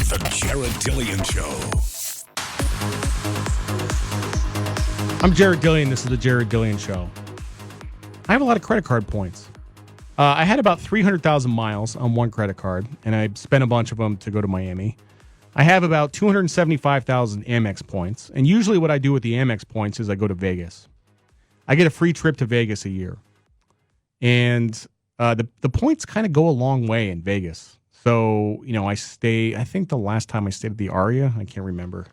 The Jared Dillian Show. I'm Jared Dillian. This is The Jared Dillian Show. I have a lot of credit card points. I had about 300,000 miles on one credit card, and I spent a bunch of them to go to Miami. I have about 275,000 Amex points, and usually what I do with the Amex points is I go to Vegas. I get a free trip to Vegas a year, and the points kind of go a long way in Vegas. So, I think the last time I stayed at the Aria, I can't remember.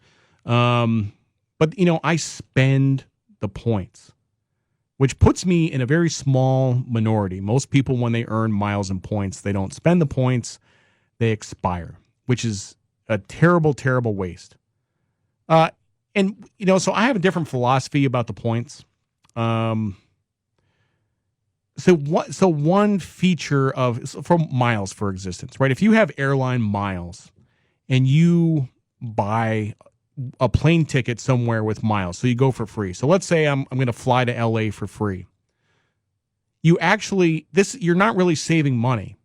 But, I spend the points, which puts me in a very small minority. Most people, when they earn miles and points, they don't spend the points, they expire, which is a terrible, terrible waste. So I have a different philosophy about the points. So one feature from miles, for existence, right? If you have Airline Miles and you buy a plane ticket somewhere with miles, so you go for free. So let's say I'm going to fly to LA for free. You're not really saving money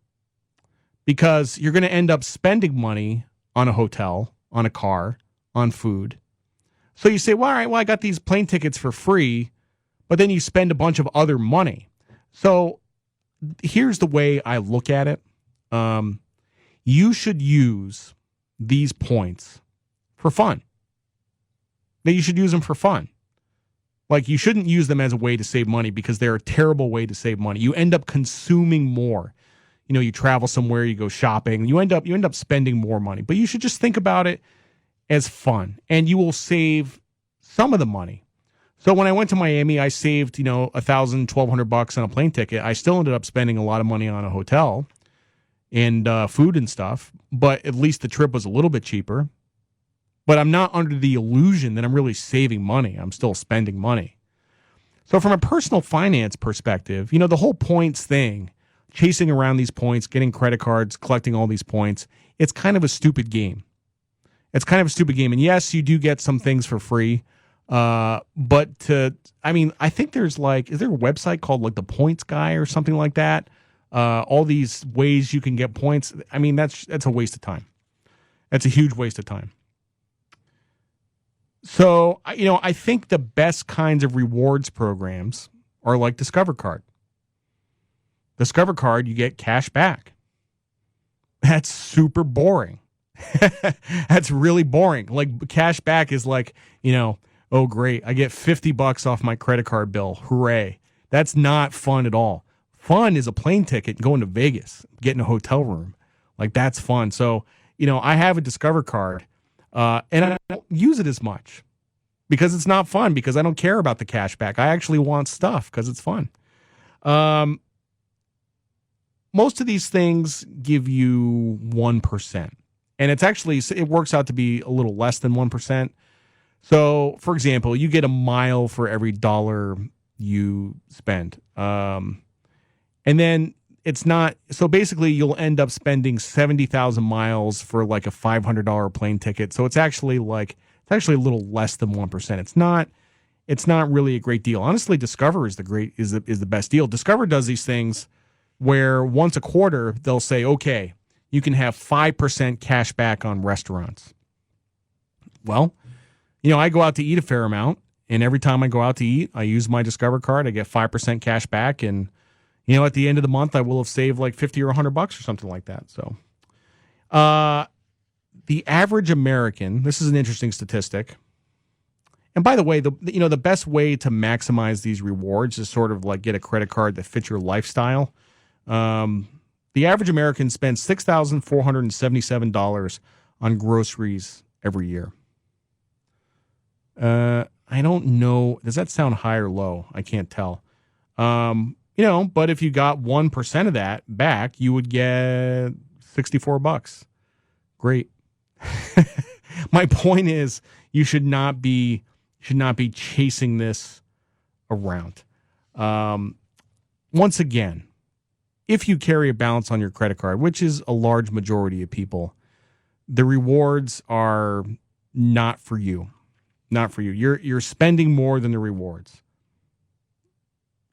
because you're going to end up spending money on a hotel, on a car, on food. So you say, well, all right, I got these plane tickets for free, but then you spend a bunch of other money. So here's the way I look at it. You should use these points for fun. That you should use them for fun. Like, you shouldn't use them as a way to save money because they're a terrible way to save money. You end up consuming more. You travel somewhere, you go shopping, you end up spending more money. But you should just think about it as fun, and you will save some of the money. So when I went to Miami, I saved, $1,000, $1,200 on a plane ticket. I still ended up spending a lot of money on a hotel and food and stuff, but at least the trip was a little bit cheaper. But I'm not under the illusion that I'm really saving money. I'm still spending money. So from a personal finance perspective, the whole points thing, chasing around these points, getting credit cards, collecting all these points, it's kind of a stupid game. And yes, you do get some things for free. I think is there a website called the Points Guy or something like that? All these ways you can get points. That's a waste of time. That's a huge waste of time. So, I think the best kinds of rewards programs are like Discover Card. Discover Card, you get cash back. That's super boring. That's really boring. Like, cash back is like, oh, great, I get $50 off my credit card bill. Hooray. That's not fun at all. Fun is a plane ticket going to Vegas, getting a hotel room. That's fun. So, I have a Discover Card. And I don't use it as much because it's not fun, because I don't care about the cash back. I actually want stuff because it's fun. Most of these things give you 1%. And it works out to be a little less than 1%. So, for example, you get a mile for every dollar you spend. And then it's not, so basically you'll end up spending 70,000 miles for a $500 plane ticket. So it's actually a little less than 1%. It's not really a great deal. Honestly, Discover is the best deal. Discover does these things where once a quarter they'll say, okay, you can have 5% cash back on restaurants. Well, I go out to eat a fair amount, and every time I go out to eat, I use my Discover Card. I get 5% cash back, and at the end of the month, I will have saved $50 or $100 or something like that. So, the average American, this is an interesting statistic. And by the way, the best way to maximize these rewards is sort of get a credit card that fits your lifestyle. The average American spends $6,477 on groceries every year. I don't know. Does that sound high or low? I can't tell. But if you got 1% of that back, you would get $64. Great. My point is, you should not be chasing this around. Once again, if you carry a balance on your credit card, which is a large majority of people, the rewards are not for you. Not for you. You're spending more than the rewards.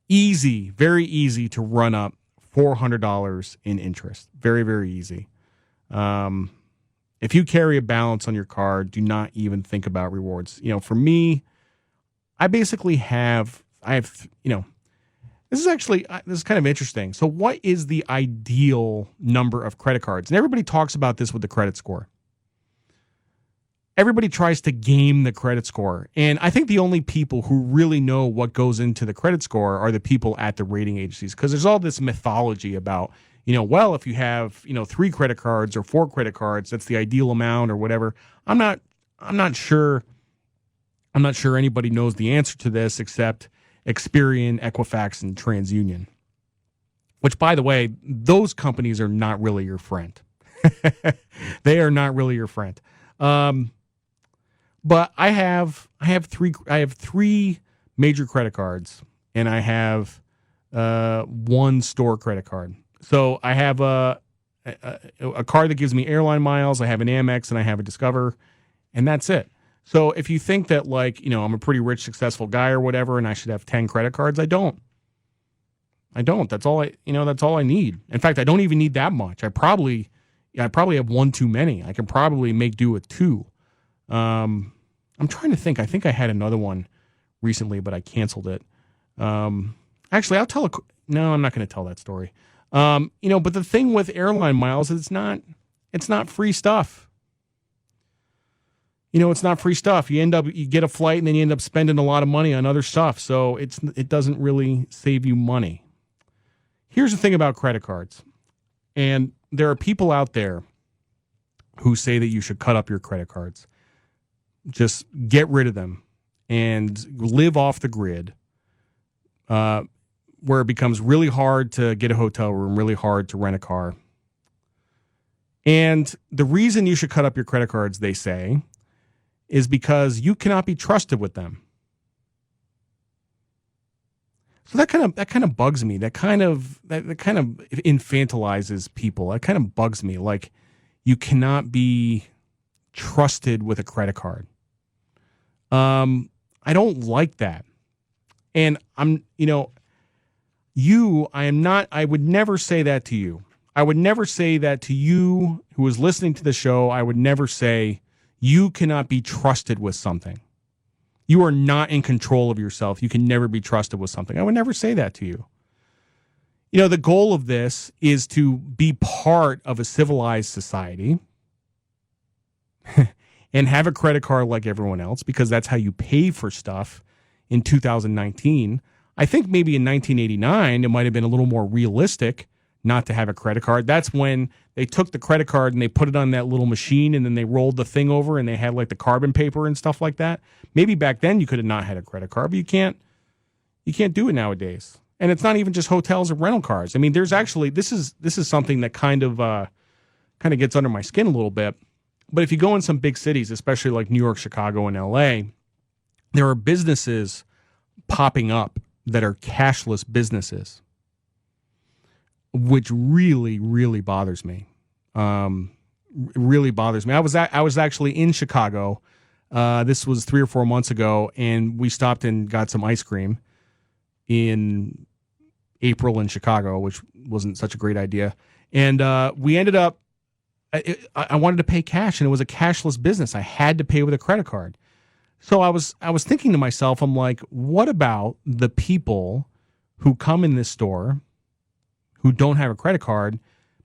Easy, very easy to run up $400 in interest. Very, very easy. If you carry a balance on your card, do not even think about rewards. For me, I basically this is kind of interesting. So what is the ideal number of credit cards? And everybody talks about this with the credit score. Everybody tries to game the credit score. And I think the only people who really know what goes into the credit score are the people at the rating agencies, because there's all this mythology about, if you have, 3 credit cards or 4 credit cards, that's the ideal amount or whatever. I'm not sure anybody knows the answer to this except Experian, Equifax, and TransUnion, which, by the way, those companies are not really your friend. They are not really your friend. But I have 3 major credit cards, and I have 1 store credit card. So I have a card that gives me Airline Miles, I have an Amex, and I have a Discover, and that's it. So if you think that, I'm a pretty rich, successful guy or whatever, and I should have 10 credit cards, I don't. That's all I need. In fact, I don't even need that much. I probably have 1 too many. I can probably make do with 2. I'm trying to think. I think I had another one recently, but I canceled it. Actually, no, I'm not going to tell that story. But the thing with Airline Miles is it's not free stuff. It's not free stuff. You get a flight and then you end up spending a lot of money on other stuff. So it doesn't really save you money. Here's the thing about credit cards. And there are people out there who say that you should cut up your credit cards. Just get rid of them and live off the grid, where it becomes really hard to get a hotel room, really hard to rent a car. And the reason you should cut up your credit cards, they say, is because you cannot be trusted with them. So that kind of bugs me. That kind of infantilizes people. That kind of bugs me. Like, you cannot be trusted with a credit card. I don't like that. And I would never say that to you. I would never say that to you who is listening to the show. I would never say you cannot be trusted with something. You are not in control of yourself. You can never be trusted with something. I would never say that to you. The goal of this is to be part of a civilized society and have a credit card like everyone else, because that's how you pay for stuff in 2019. I think maybe in 1989, it might have been a little more realistic not to have a credit card. That's when they took the credit card and they put it on that little machine and then they rolled the thing over and they had like the carbon paper and stuff like that. Maybe back then you could have not had a credit card, but you can't do it nowadays. And it's not even just hotels or rental cars. I mean, there's actually, this is something that kind of gets under my skin a little bit. But if you go in some big cities, especially like New York, Chicago, and LA, there are businesses popping up that are cashless businesses, which really, really bothers me. Really bothers me. I was actually in Chicago. This was 3 or 4 months ago, and we stopped and got some ice cream in April in Chicago, which wasn't such a great idea. And we ended up, I wanted to pay cash, and it was a cashless business. I had to pay with a credit card. So I was thinking to myself, I'm like, what about the people who come in this store who don't have a credit card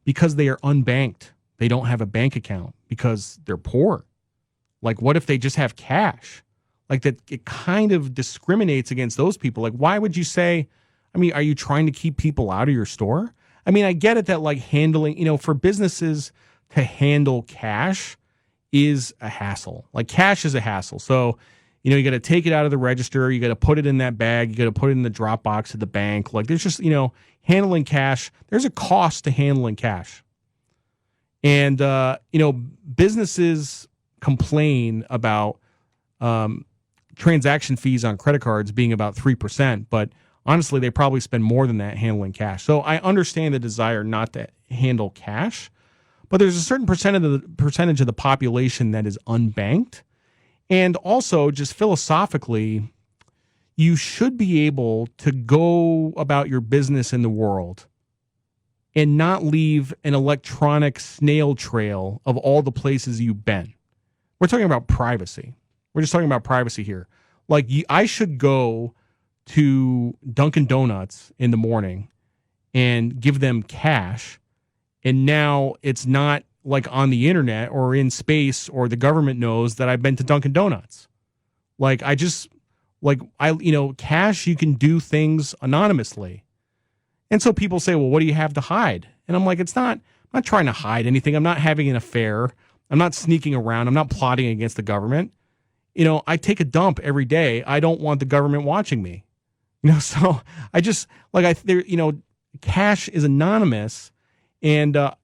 because they are unbanked? They don't have a bank account because they're poor. Like, what if they just have cash? Like, that, it kind of discriminates against those people. Like, why would you say, are you trying to keep people out of your store? I get it that, like, handling, for businesses to handle cash is a hassle. Like, cash is a hassle. So, you got to take it out of the register. You got to put it in that bag. You got to put it in the drop box at the bank. Like, there's just, handling cash. There's a cost to handling cash. And, businesses complain about transaction fees on credit cards being about 3%, but honestly, they probably spend more than that handling cash. So I understand the desire not to handle cash, but there's a certain percentage of the population that is unbanked. And also, just philosophically, you should be able to go about your business in the world and not leave an electronic snail trail of all the places you've been. We're talking about privacy. We're just talking about privacy here. Like, I should go to Dunkin' Donuts in the morning and give them cash, and now it's not like on the internet or in space or the government knows that I've been to Dunkin' Donuts. Like, cash, you can do things anonymously. And so people say, well, what do you have to hide? And I'm like, I'm not trying to hide anything. I'm not having an affair. I'm not sneaking around. I'm not plotting against the government. I take a dump every day. I don't want the government watching me. So I just, cash is anonymous. And, I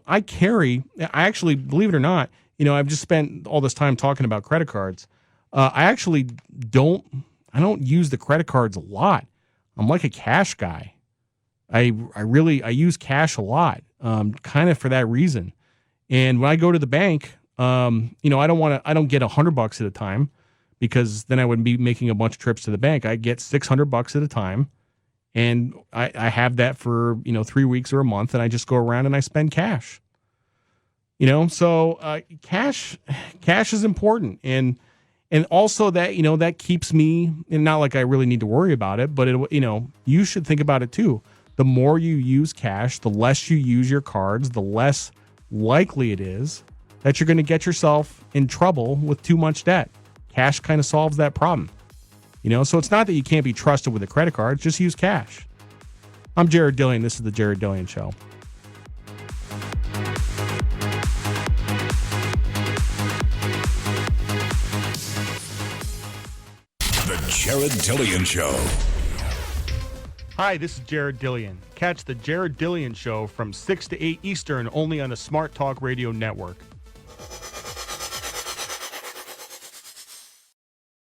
actually, believe it or not, I've just spent all this time talking about credit cards. I actually don't use the credit cards a lot. I'm like a cash guy. I use cash a lot, kind of for that reason. And when I go to the bank, I don't get $100 at a time, because then I wouldn't be making a bunch of trips to the bank. I get $600 at a time, and I have that for 3 weeks or a month, and I just go around and I spend cash. So cash is important, and also that that keeps me, and not like I really need to worry about it, but you should think about it too. The more you use cash, the less you use your cards, the less likely it is that you're going to get yourself in trouble with too much debt. Cash kind of solves that problem. So it's not that you can't be trusted with a credit card, just use cash. I'm Jared Dillian. This is the Jared Dillian Show. The Jared Dillian Show. Hi, this is Jared Dillian. Catch the Jared Dillian Show from 6 to 8 Eastern only on the Smart Talk Radio Network.